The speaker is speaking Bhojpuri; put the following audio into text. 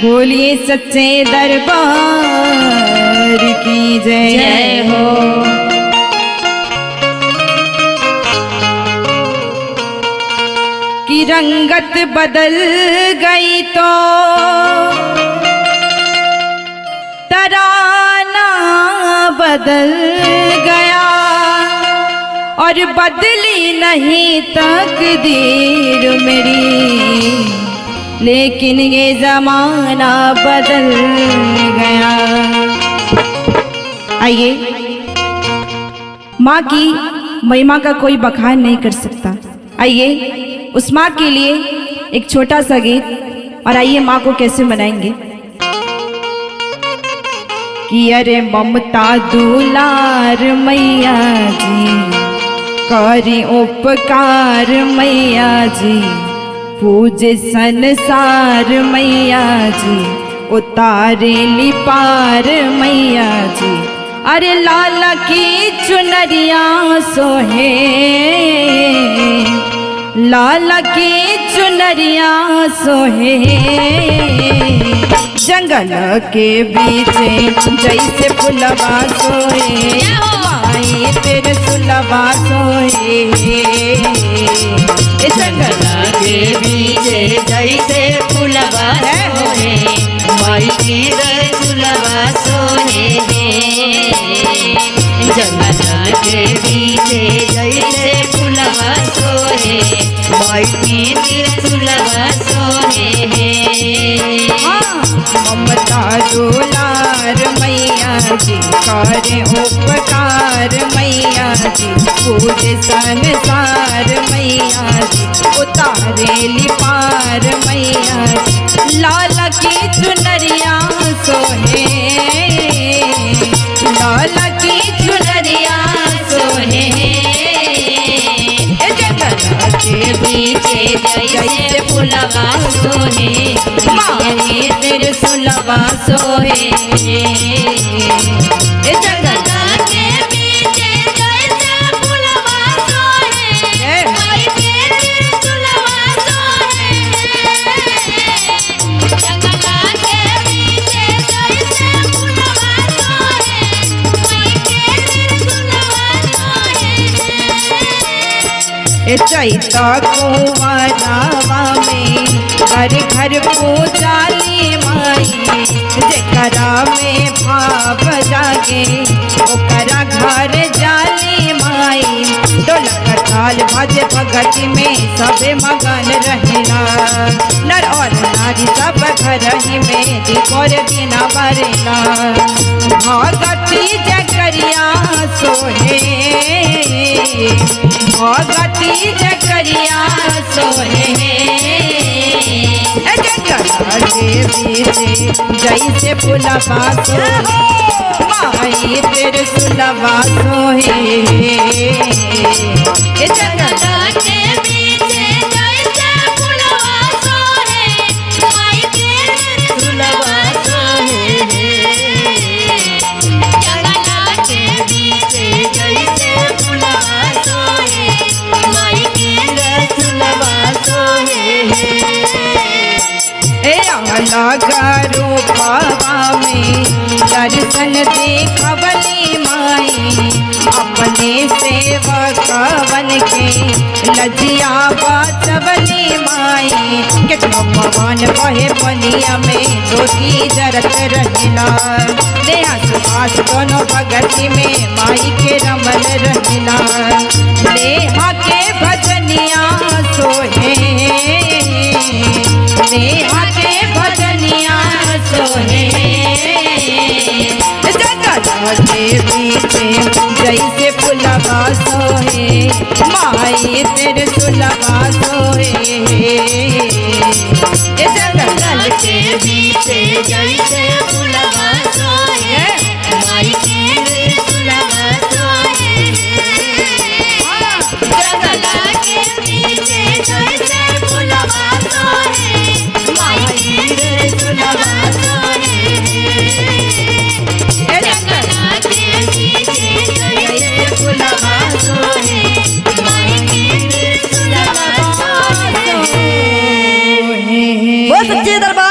बोलिए सच्चे दरबार की जय जय हो। कि रंगत बदल गई तो तराना बदल गया और बदली नहीं तकदीर मेरी, लेकिन ये जमाना बदल गया। आइए, माँ की महिमा का कोई बखान नहीं कर सकता। आइए उस माँ के लिए एक छोटा सा गीत, और आइए माँ को कैसे मनाएंगे। कि अरे ममता दुलार मैया जी, करी उपकार मैया जी, पूजे संसार मैया जी, उतारे ली पार मैया जी। अरे लाला की चुनरिया सोहे, लाला की चुनरिया सोहे, जंगल के बीच जैसे फुलवा सोहे, माई तेरे सुलवा सोहे। जंगल के बीच जैसे फुलवा सोहे, माई तेरे सुलवा सोहे। जंगल के बीच जैसे फुलवा सोहे, माई तेरे सुलवा सोहे। ममता दुलार मैया जी, करे उपकार मैया जी, पूजे संसार मैया जी, उतारे ली पार मैया जी। लाला की चुनरिया सोहे, लाला की चुनरिया सोहे, जंगल के बीच जैसे फुलवा सोहे, माई तेरे सुलवा सोहे। जंगल के बीच जैसे फुलवा सोहे, माई तेरे सुलवा सोहे। जंगल के बीच जैसे फुलवा सोहे, माई तेरे सुलवा सोहे। चैता कुंवरवा में घर घर पूजाली माई, जेकरा में भाव जागे ओकरा घर जाली माई। ढोलक ताल बाजे भगति में सबे मगन रहेला, नर और नारी सब घर ही में दिकोर दिना बरेला। भगति जकरिया सोहे, भगति जकरिया सोहे, जंगल के बीच जैसे फुलवा सोहे, माई तेरे सुलवा सोहे। जंगल के बीच जैसे फुलवा सोहे, माई तेरे सुलवा सोहे। जंगल के बीच जैसे फुलवा सोहे, माई तेरे सुलवा सोहे। अलग रूपवा में दर्शन देखवली माई, अपने सेवकवन के लजिया बचवली माई। कितना पवन बहे पनिया में ज्योति जरत रहेला, नेहा सुभाष दोनों भगति में माई के रमल रहेला। नेहा के भजनिया सोहे, नेहा के भजनिया सोहे, जंगल के बीच जैसे फुलवा सोहे, माई तेरे सुलवा सोहे। जंगल के बीच जैसे फुलवा सोहे, माई तेरे सुलवा सोहे। जंगल के बीच जैसे फुलवा सोहे, माई तेरे सुलवा सोहे। जंगल के बीच जैसे फुलवा सोहे, माई तेरे सुलवा सोहे। वो सच्चे दरबार